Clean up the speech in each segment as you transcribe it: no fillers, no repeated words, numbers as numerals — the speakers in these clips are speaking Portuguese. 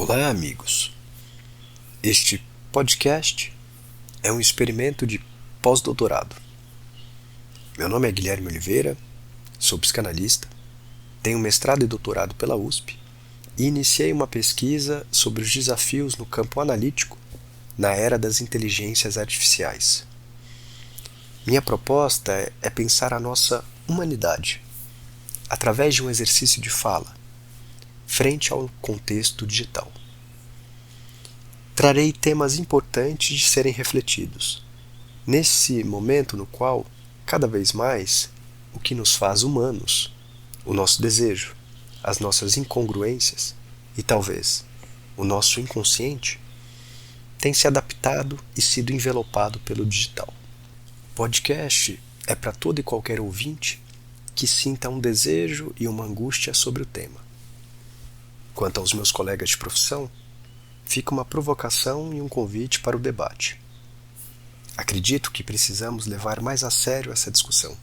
Olá, amigos. Este podcast é um experimento de pós-doutorado. Meu nome é Guilherme Oliveira, sou psicanalista, tenho mestrado e doutorado pela USP e iniciei uma pesquisa sobre os desafios no campo analítico na era das inteligências artificiais. Minha proposta é pensar a nossa humanidade através de um exercício de fala frente ao contexto digital. Trarei temas importantes de serem refletidos, nesse momento no qual, cada vez mais, o que nos faz humanos, o nosso desejo, as nossas incongruências e talvez o nosso inconsciente, tem se adaptado e sido envelopado pelo digital. O podcast é para todo e qualquer ouvinte que sinta um desejo e uma angústia sobre o tema. Quanto aos meus colegas de profissão, fica uma provocação e um convite para o debate. Acredito que precisamos levar mais a sério essa discussão,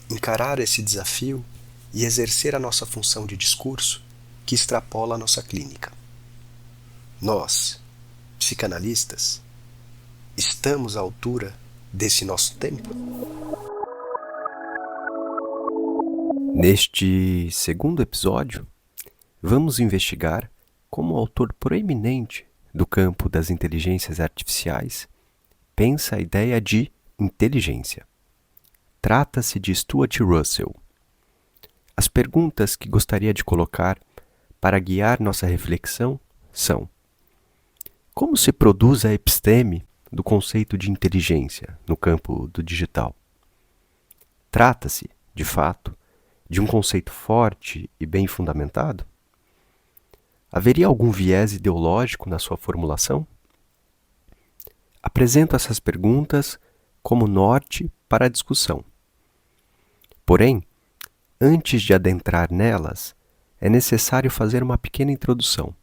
encarar esse desafio e exercer a nossa função de discurso que extrapola a nossa clínica. Nós, psicanalistas, estamos à altura desse nosso tempo? Neste segundo episódio, vamos investigar como o autor proeminente do campo das inteligências artificiais pensa a ideia de inteligência. Trata-se de Stuart Russell. As perguntas que gostaria de colocar para guiar nossa reflexão são: como se produz a episteme do conceito de inteligência no campo do digital? Trata-se, de fato, de um conceito forte e bem fundamentado? Haveria algum viés ideológico na sua formulação? Apresento essas perguntas como norte para a discussão. Porém, antes de adentrar nelas, é necessário fazer uma pequena introdução.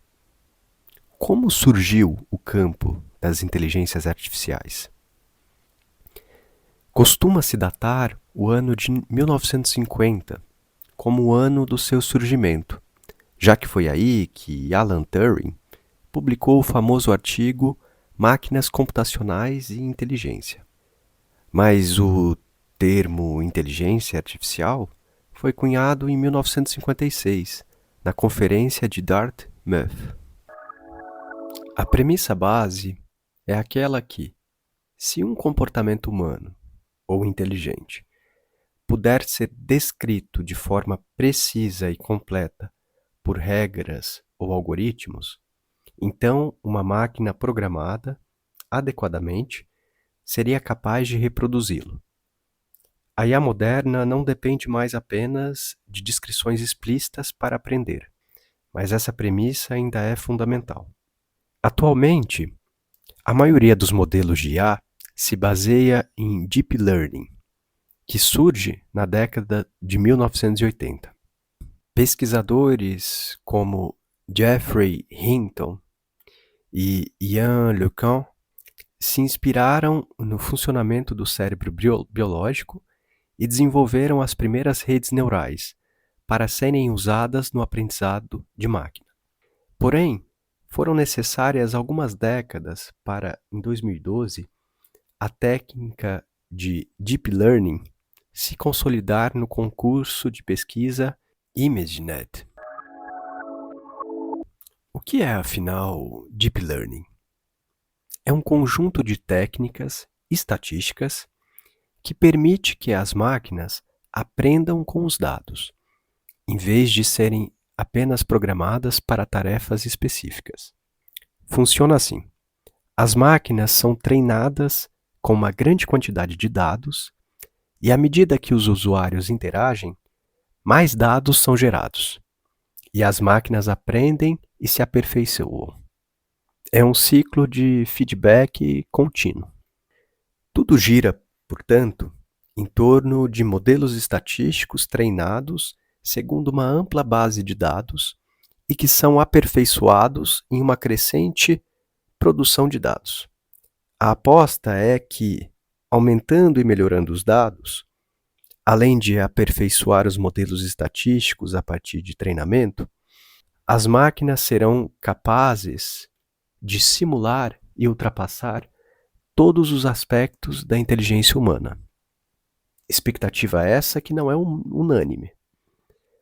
Como surgiu o campo das inteligências artificiais? Costuma-se datar o ano de 1950 como o ano do seu surgimento, já que foi aí que Alan Turing publicou o famoso artigo Máquinas Computacionais e Inteligência. Mas o termo inteligência artificial foi cunhado em 1956, na Conferência de Dartmouth. A premissa base é aquela que, se um comportamento humano ou inteligente puder ser descrito de forma precisa e completa por regras ou algoritmos, então uma máquina programada adequadamente seria capaz de reproduzi-lo. A IA moderna não depende mais apenas de descrições explícitas para aprender, mas essa premissa ainda é fundamental. Atualmente, a maioria dos modelos de IA se baseia em Deep Learning, que surge na década de 1980. Pesquisadores como Geoffrey Hinton e Ian LeCun se inspiraram no funcionamento do cérebro biológico e desenvolveram as primeiras redes neurais para serem usadas no aprendizado de máquina. Porém, foram necessárias algumas décadas para, em 2012, a técnica de Deep Learning se consolidar no concurso de pesquisa ImageNet. O que é, afinal, Deep Learning? É um conjunto de técnicas estatísticas que permite que as máquinas aprendam com os dados, em vez de serem apenas programadas para tarefas específicas. Funciona assim: as máquinas são treinadas com uma grande quantidade de dados e, à medida que os usuários interagem, mais dados são gerados, e as máquinas aprendem e se aperfeiçoam. É um ciclo de feedback contínuo. Tudo gira, portanto, em torno de modelos estatísticos treinados segundo uma ampla base de dados e que são aperfeiçoados em uma crescente produção de dados. A aposta é que, aumentando e melhorando os dados, além de aperfeiçoar os modelos estatísticos a partir de treinamento, as máquinas serão capazes de simular e ultrapassar todos os aspectos da inteligência humana. Expectativa essa que não é unânime,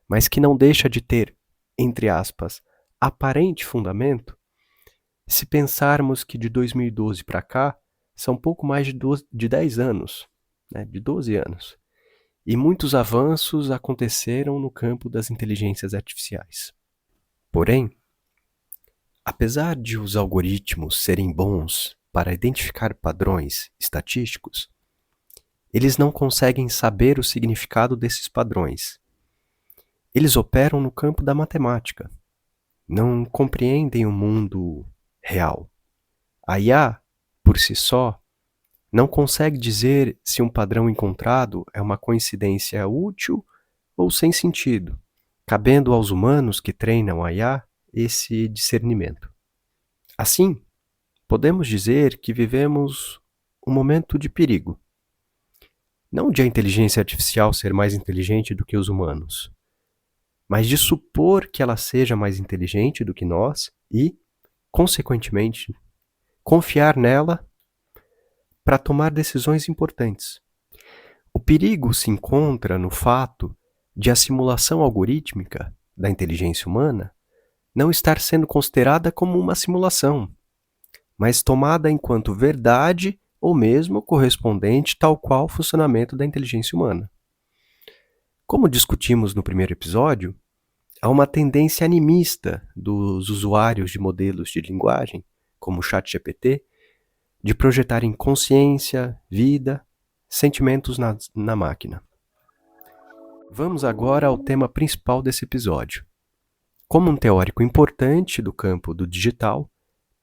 mas que não deixa de ter, entre aspas, aparente fundamento, se pensarmos que de 2012 para cá são pouco mais de 10 anos, né, de 12 anos, e muitos avanços aconteceram no campo das inteligências artificiais. Porém, apesar de os algoritmos serem bons para identificar padrões estatísticos, eles não conseguem saber o significado desses padrões. Eles operam no campo da matemática, não compreendem o mundo real. A IA, por si só, não consegue dizer se um padrão encontrado é uma coincidência útil ou sem sentido, cabendo aos humanos que treinam a IA esse discernimento. Assim, podemos dizer que vivemos um momento de perigo. Não de a inteligência artificial ser mais inteligente do que os humanos, mas de supor que ela seja mais inteligente do que nós e, consequentemente, confiar nela para tomar decisões importantes. O perigo se encontra no fato de a simulação algorítmica da inteligência humana não estar sendo considerada como uma simulação, mas tomada enquanto verdade ou mesmo correspondente tal qual ao funcionamento da inteligência humana. Como discutimos no primeiro episódio, há uma tendência animista dos usuários de modelos de linguagem, como o ChatGPT, de projetarem consciência, vida, sentimentos na máquina. Vamos agora ao tema principal desse episódio. Como um teórico importante do campo do digital,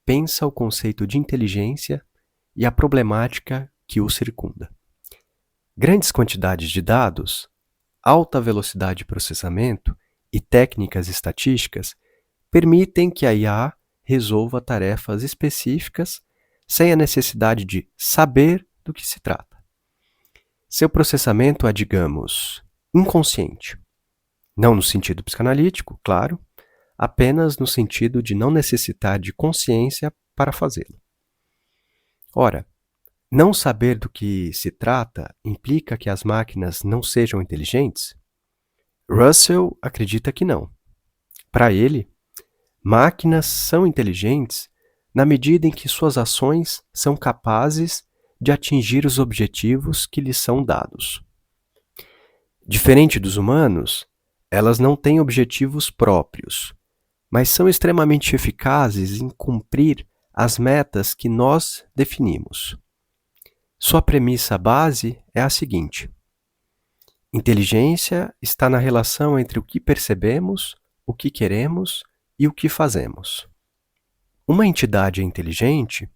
pensa o conceito de inteligência e a problemática que o circunda. Grandes quantidades de dados, alta velocidade de processamento e técnicas estatísticas permitem que a IA resolva tarefas específicas sem a necessidade de saber do que se trata. Seu processamento é, digamos, inconsciente. Não no sentido psicanalítico, claro, apenas no sentido de não necessitar de consciência para fazê-lo. Ora, não saber do que se trata implica que as máquinas não sejam inteligentes? Russell acredita que não. Para ele, máquinas são inteligentes na medida em que suas ações são capazes de atingir os objetivos que lhes são dados. Diferente dos humanos, elas não têm objetivos próprios, mas são extremamente eficazes em cumprir as metas que nós definimos. Sua premissa base é a seguinte: inteligência está na relação entre o que percebemos, o que queremos e o que fazemos. Uma entidade é inteligente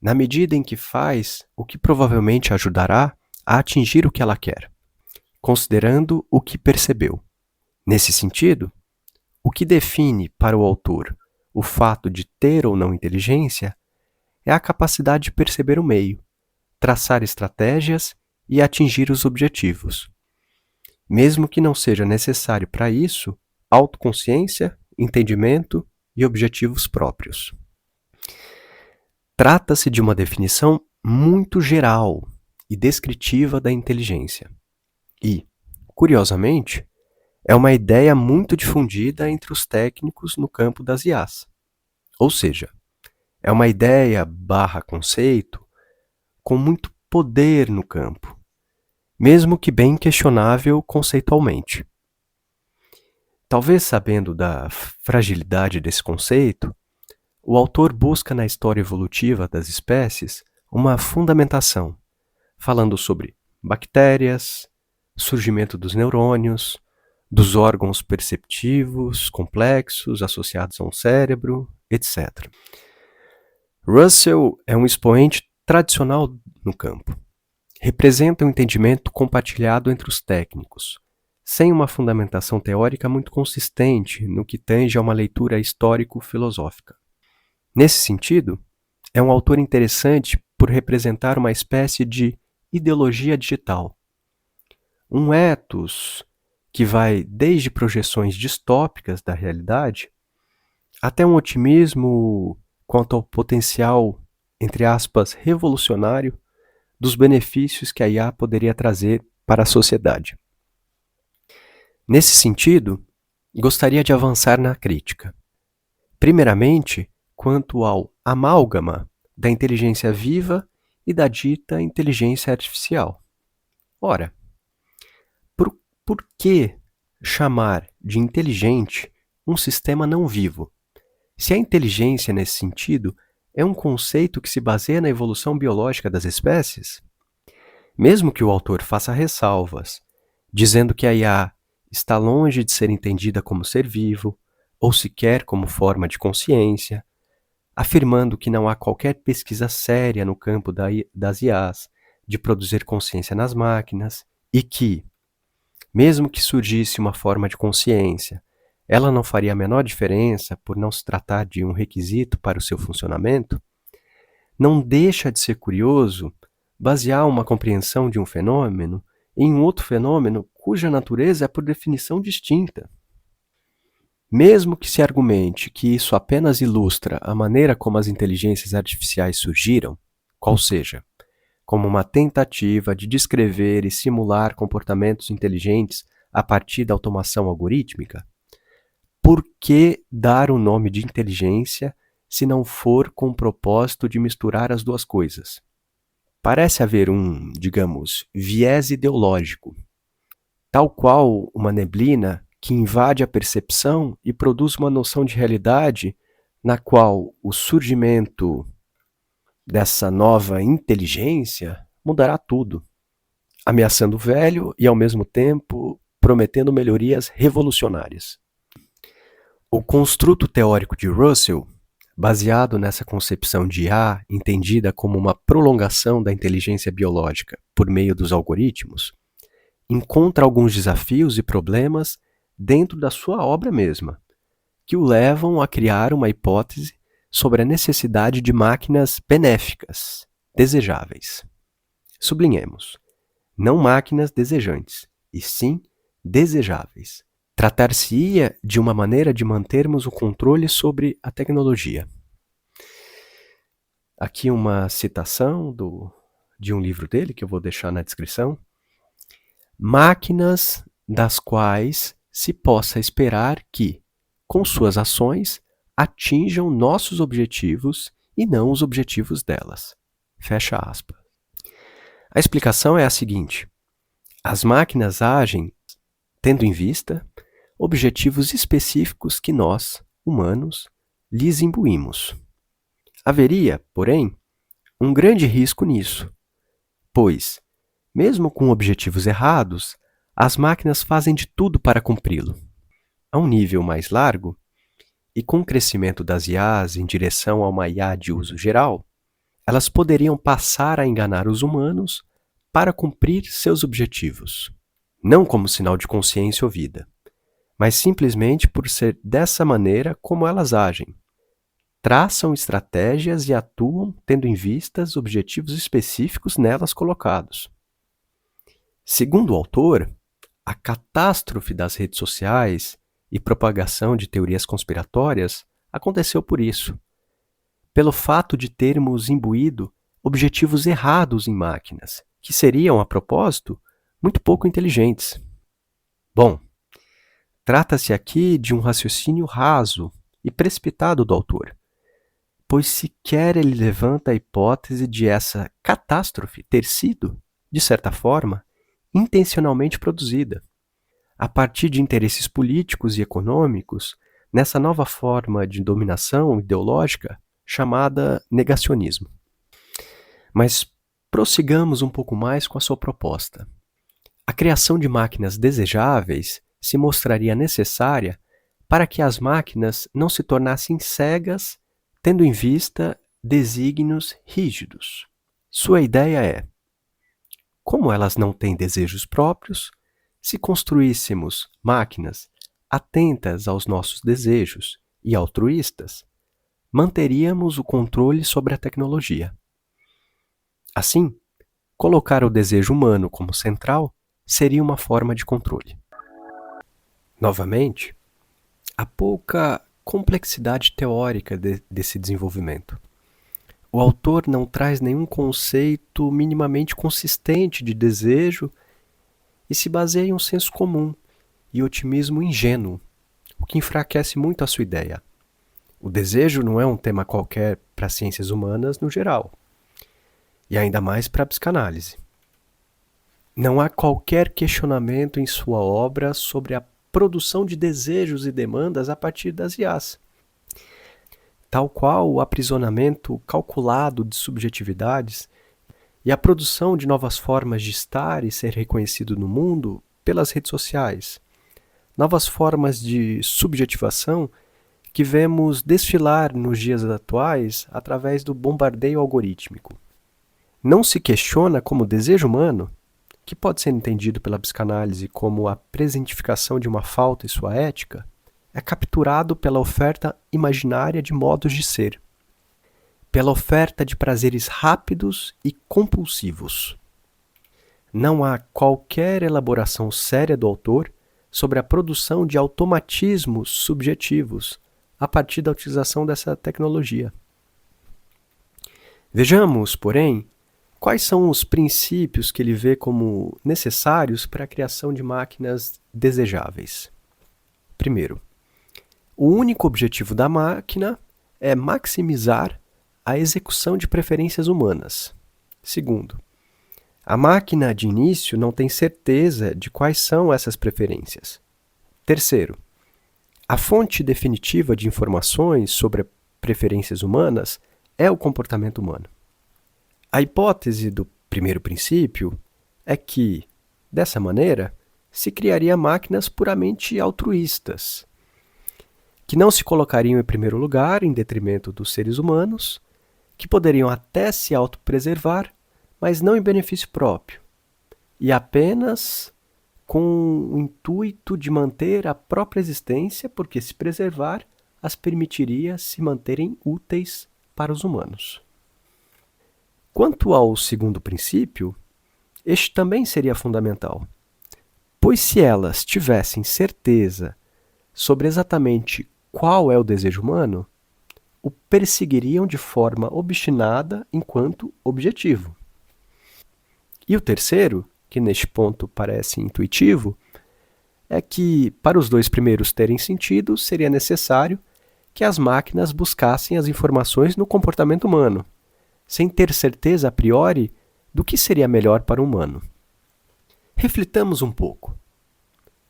na medida em que faz o que provavelmente ajudará a atingir o que ela quer, considerando o que percebeu. Nesse sentido, o que define para o autor o fato de ter ou não inteligência é a capacidade de perceber o meio, traçar estratégias e atingir os objetivos, mesmo que não seja necessário para isso autoconsciência, entendimento e objetivos próprios. Trata-se de uma definição muito geral e descritiva da inteligência. E, curiosamente, é uma ideia muito difundida entre os técnicos no campo das IAs. Ou seja, é uma ideia / conceito com muito poder no campo, mesmo que bem questionável conceitualmente. Talvez sabendo da fragilidade desse conceito, o autor busca na história evolutiva das espécies uma fundamentação, falando sobre bactérias, surgimento dos neurônios, dos órgãos perceptivos complexos associados a um cérebro, etc. Russell é um expoente tradicional no campo. Representa um entendimento compartilhado entre os técnicos, sem uma fundamentação teórica muito consistente no que tange a uma leitura histórico-filosófica. Nesse sentido, é um autor interessante por representar uma espécie de ideologia digital. Um ethos que vai desde projeções distópicas da realidade até um otimismo quanto ao potencial, entre aspas, revolucionário dos benefícios que a IA poderia trazer para a sociedade. Nesse sentido, gostaria de avançar na crítica. Primeiramente, quanto ao amálgama da inteligência viva e da dita inteligência artificial. Ora, por que chamar de inteligente um sistema não vivo? Se a inteligência, nesse sentido, é um conceito que se baseia na evolução biológica das espécies? Mesmo que o autor faça ressalvas, dizendo que a IA está longe de ser entendida como ser vivo, ou sequer como forma de consciência, afirmando que não há qualquer pesquisa séria no campo das IAs de produzir consciência nas máquinas e que, mesmo que surgisse uma forma de consciência, ela não faria a menor diferença por não se tratar de um requisito para o seu funcionamento, não deixa de ser curioso basear uma compreensão de um fenômeno em um outro fenômeno cuja natureza é por definição distinta. Mesmo que se argumente que isso apenas ilustra a maneira como as inteligências artificiais surgiram, qual seja, como uma tentativa de descrever e simular comportamentos inteligentes a partir da automação algorítmica, por que dar o nome de inteligência se não for com o propósito de misturar as duas coisas? Parece haver um, digamos, viés ideológico, tal qual uma neblina que invade a percepção e produz uma noção de realidade na qual o surgimento dessa nova inteligência mudará tudo, ameaçando o velho e, ao mesmo tempo, prometendo melhorias revolucionárias. O construto teórico de Russell, baseado nessa concepção de IA entendida como uma prolongação da inteligência biológica por meio dos algoritmos, encontra alguns desafios e problemas dentro da sua obra mesma, que o levam a criar uma hipótese sobre a necessidade de máquinas benéficas, desejáveis. Sublinhemos, não máquinas desejantes, e sim desejáveis. Tratar-se-ia de uma maneira de mantermos o controle sobre a tecnologia. Aqui uma citação de um livro dele, que eu vou deixar na descrição. Máquinas das quais se possa esperar que, com suas ações, atinjam nossos objetivos e não os objetivos delas. Fecha aspas. A explicação é a seguinte: as máquinas agem tendo em vista objetivos específicos que nós, humanos, lhes imbuímos. Haveria, porém, um grande risco nisso, pois, mesmo com objetivos errados, as máquinas fazem de tudo para cumpri-lo. A um nível mais largo, e com o crescimento das IAs em direção a uma IA de uso geral, elas poderiam passar a enganar os humanos para cumprir seus objetivos, não como sinal de consciência ou vida, mas simplesmente por ser dessa maneira como elas agem. Traçam estratégias e atuam tendo em vista os objetivos específicos nelas colocados. Segundo o autor, a catástrofe das redes sociais e propagação de teorias conspiratórias aconteceu por isso, pelo fato de termos imbuído objetivos errados em máquinas, que seriam, a propósito, muito pouco inteligentes. Bom, trata-se aqui de um raciocínio raso e precipitado do autor, pois sequer ele levanta a hipótese de essa catástrofe ter sido, de certa forma, intencionalmente produzida, a partir de interesses políticos e econômicos, nessa nova forma de dominação ideológica chamada negacionismo. Mas prossigamos um pouco mais com a sua proposta. A criação de máquinas desejáveis se mostraria necessária para que as máquinas não se tornassem cegas, tendo em vista desígnios rígidos. Sua ideia é: como elas não têm desejos próprios, se construíssemos máquinas atentas aos nossos desejos e altruístas, manteríamos o controle sobre a tecnologia. Assim, colocar o desejo humano como central seria uma forma de controle. Novamente, a pouca complexidade teórica desse desenvolvimento. O autor não traz nenhum conceito minimamente consistente de desejo e se baseia em um senso comum e otimismo ingênuo, o que enfraquece muito a sua ideia. O desejo não é um tema qualquer para as ciências humanas no geral, e ainda mais para a psicanálise. Não há qualquer questionamento em sua obra sobre a produção de desejos e demandas a partir das IAs. Tal qual o aprisionamento calculado de subjetividades e a produção de novas formas de estar e ser reconhecido no mundo pelas redes sociais. Novas formas de subjetivação que vemos desfilar nos dias atuais através do bombardeio algorítmico. Não se questiona como o desejo humano, que pode ser entendido pela psicanálise como a presentificação de uma falta em sua ética, é capturado pela oferta imaginária de modos de ser, pela oferta de prazeres rápidos e compulsivos. Não há qualquer elaboração séria do autor sobre a produção de automatismos subjetivos a partir da utilização dessa tecnologia. Vejamos, porém, quais são os princípios que ele vê como necessários para a criação de máquinas desejáveis. Primeiro, o único objetivo da máquina é maximizar a execução de preferências humanas. Segundo, a máquina de início não tem certeza de quais são essas preferências. Terceiro, a fonte definitiva de informações sobre preferências humanas é o comportamento humano. A hipótese do primeiro princípio é que, dessa maneira, se criaria máquinas puramente altruístas, que não se colocariam em primeiro lugar em detrimento dos seres humanos, que poderiam até se autopreservar, mas não em benefício próprio, e apenas com o intuito de manter a própria existência, porque se preservar as permitiria se manterem úteis para os humanos. Quanto ao segundo princípio, este também seria fundamental, pois se elas tivessem certeza sobre exatamente qual é o desejo humano, o perseguiriam de forma obstinada enquanto objetivo. E o terceiro, que neste ponto parece intuitivo, é que, para os dois primeiros terem sentido, seria necessário que as máquinas buscassem as informações no comportamento humano, sem ter certeza a priori do que seria melhor para o humano. Reflitamos um pouco.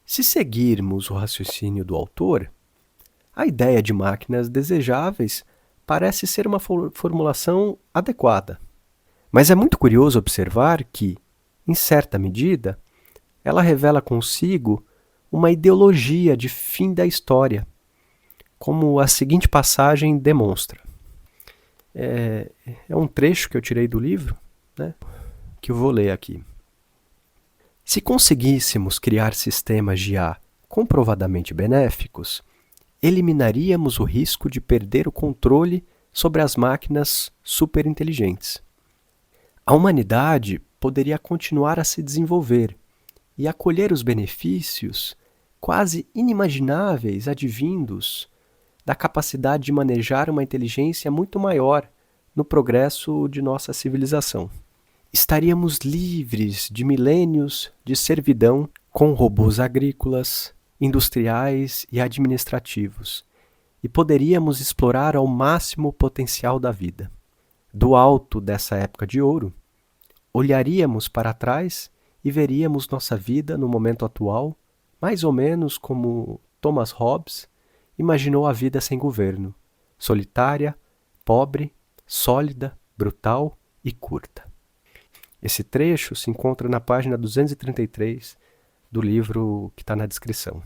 Se seguirmos o raciocínio do autor, a ideia de máquinas desejáveis parece ser uma formulação adequada. Mas é muito curioso observar que, em certa medida, ela revela consigo uma ideologia de fim da história, como a seguinte passagem demonstra. É um trecho que eu tirei do livro, né, que eu vou ler aqui. Se conseguíssemos criar sistemas de IA comprovadamente benéficos, eliminaríamos o risco de perder o controle sobre as máquinas superinteligentes. A humanidade poderia continuar a se desenvolver e acolher os benefícios quase inimagináveis advindos da capacidade de manejar uma inteligência muito maior no progresso de nossa civilização. Estaríamos livres de milênios de servidão com robôs agrícolas, industriais e administrativos, e poderíamos explorar ao máximo o potencial da vida. Do alto dessa época de ouro, olharíamos para trás e veríamos nossa vida no momento atual, mais ou menos como Thomas Hobbes imaginou a vida sem governo, solitária, pobre, sólida, brutal e curta. Esse trecho se encontra na página 233 do livro que está na descrição.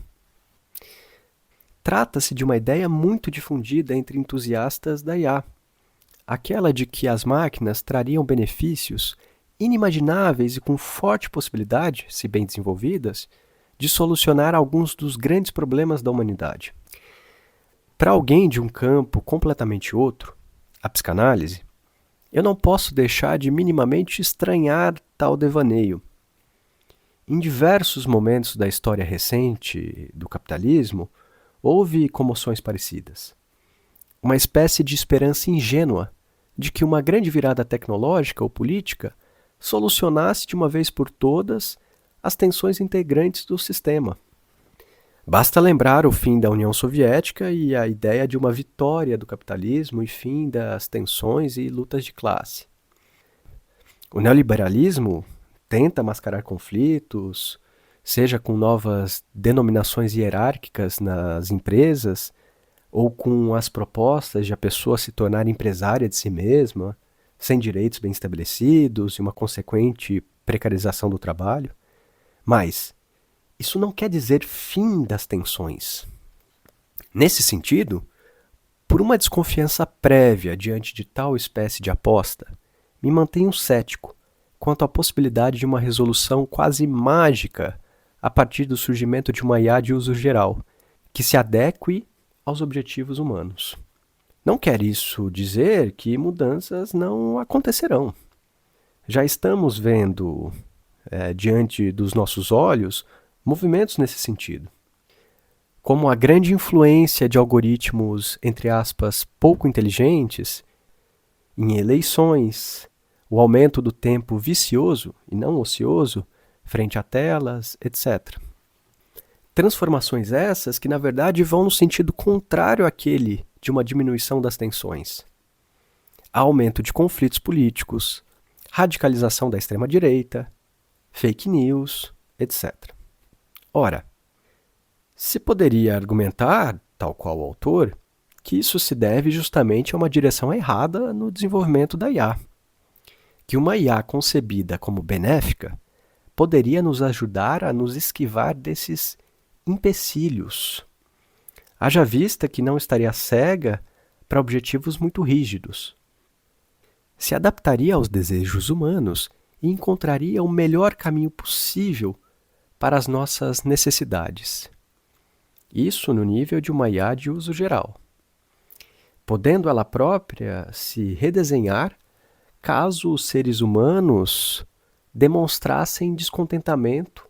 Trata-se de uma ideia muito difundida entre entusiastas da IA, aquela de que as máquinas trariam benefícios inimagináveis e com forte possibilidade, se bem desenvolvidas, de solucionar alguns dos grandes problemas da humanidade. Para alguém de um campo completamente outro, a psicanálise, eu não posso deixar de minimamente estranhar tal devaneio. Em diversos momentos da história recente do capitalismo, houve comoções parecidas. Uma espécie de esperança ingênua de que uma grande virada tecnológica ou política solucionasse de uma vez por todas as tensões integrantes do sistema. Basta lembrar o fim da União Soviética e a ideia de uma vitória do capitalismo e fim das tensões e lutas de classe. O neoliberalismo tenta mascarar conflitos, seja com novas denominações hierárquicas nas empresas, ou com as propostas de a pessoa se tornar empresária de si mesma, sem direitos bem estabelecidos e uma consequente precarização do trabalho. Mas isso não quer dizer fim das tensões. Nesse sentido, por uma desconfiança prévia diante de tal espécie de aposta, me mantenho cético quanto à possibilidade de uma resolução quase mágica a partir do surgimento de uma IA de uso geral, que se adeque aos objetivos humanos. Não quer isso dizer que mudanças não acontecerão. Já estamos vendo, diante dos nossos olhos, movimentos nesse sentido. Como a grande influência de algoritmos, entre aspas, pouco inteligentes, em eleições, o aumento do tempo vicioso e não ocioso frente a telas, etc. Transformações essas que, na verdade, vão no sentido contrário àquele de uma diminuição das tensões. Aumento de conflitos políticos, radicalização da extrema-direita, fake news, etc. Ora, se poderia argumentar, tal qual o autor, que isso se deve justamente a uma direção errada no desenvolvimento da IA. Que uma IA concebida como benéfica poderia nos ajudar a nos esquivar desses empecilhos. Haja vista que não estaria cega para objetivos muito rígidos. Se adaptaria aos desejos humanos e encontraria o melhor caminho possível para as nossas necessidades. Isso no nível de uma IA de uso geral, podendo ela própria se redesenhar caso os seres humanos demonstrassem descontentamento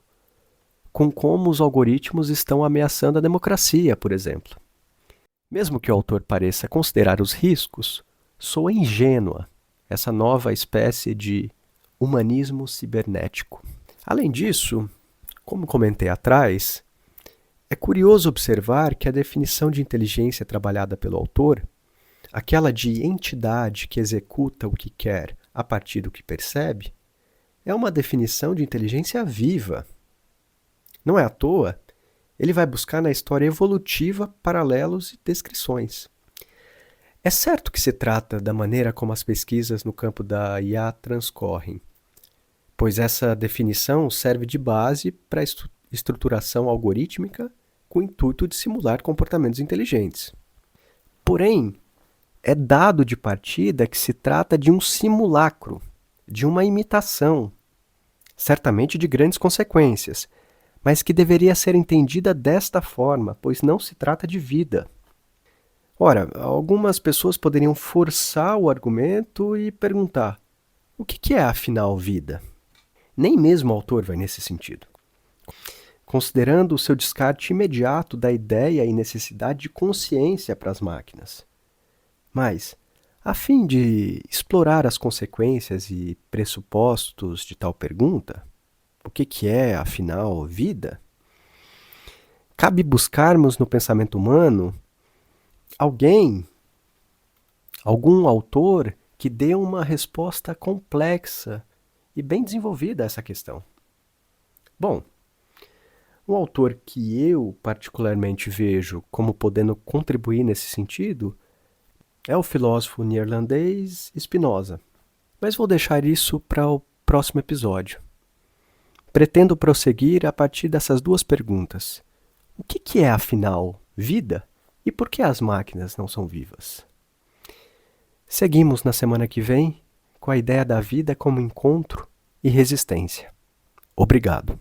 com como os algoritmos estão ameaçando a democracia, por exemplo. Mesmo que o autor pareça considerar os riscos, soa ingênua essa nova espécie de humanismo cibernético. Além disso, como comentei atrás, é curioso observar que a definição de inteligência trabalhada pelo autor, aquela de entidade que executa o que quer a partir do que percebe, é uma definição de inteligência viva. Não é à toa, ele vai buscar na história evolutiva paralelos e descrições. É certo que se trata da maneira como as pesquisas no campo da IA transcorrem, pois essa definição serve de base para a estruturação algorítmica com o intuito de simular comportamentos inteligentes. Porém, é dado de partida que se trata de um simulacro, de uma imitação, certamente de grandes consequências, mas que deveria ser entendida desta forma, pois não se trata de vida. Ora, algumas pessoas poderiam forçar o argumento e perguntar: o que é afinal vida? Nem mesmo o autor vai nesse sentido, considerando o seu descarte imediato da ideia e necessidade de consciência para as máquinas. Mas, a fim de explorar as consequências e pressupostos de tal pergunta, o que é, afinal, vida? Cabe buscarmos no pensamento humano algum autor que dê uma resposta complexa e bem desenvolvida a essa questão. Bom, um autor que eu particularmente vejo como podendo contribuir nesse sentido é o filósofo neerlandês Spinoza, mas vou deixar isso para o próximo episódio. Pretendo prosseguir a partir dessas duas perguntas. O que é, afinal, vida? E por que as máquinas não são vivas? Seguimos na semana que vem com a ideia da vida como encontro e resistência. Obrigado.